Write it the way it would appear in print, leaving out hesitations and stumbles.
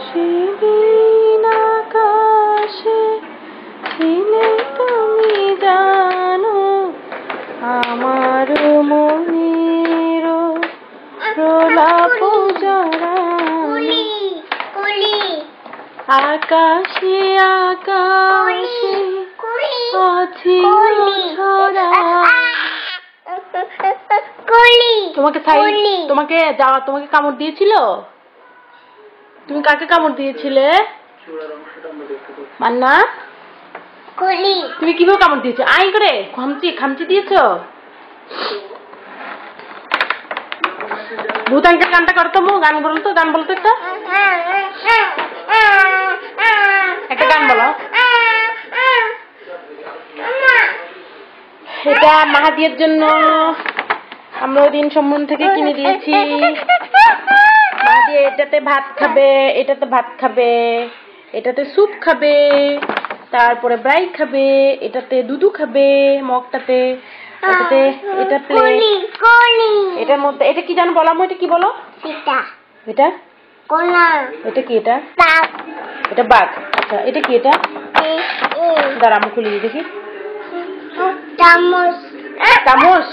সেদিন আকাশে ছিলে তুমি জানো, আমার মনের প্রলাপ জানানো। আকাশে আকাশে অছিন্ন ছড়া। তোমাকে তোমাকে কামড় দিয়েছিল? তুমি কাকে কামড় দিয়েছিলে? মান্না, তুমি কিভাবে কামড় দিয়েছো? আই করে খামচি দিয়েছো? ভূত আঙ্কেল গানটা করতো, গান বলতো একটা গান বলো। এটা মাহাদির জন্য আমরা ওই দিন সম্মান থেকে কিনে দিয়েছি। মাহাদি এটাতে ভাত খাবে, এটাতে ভাত খাবে, এটাতে স্যুপ খাবে, তারপরে ব্রাই খাবে, এটাতে দুধু খাবে, মগটাতে, এটাতে এটা প্লেট, এটার মধ্যে এটা কি জানো বলাম, এটা কি বলো? এটা এটা কি? এটা বাঘ। আচ্ছা এটা কি? এটা দাঁড়া আমি খুলি দেখি। চামচ।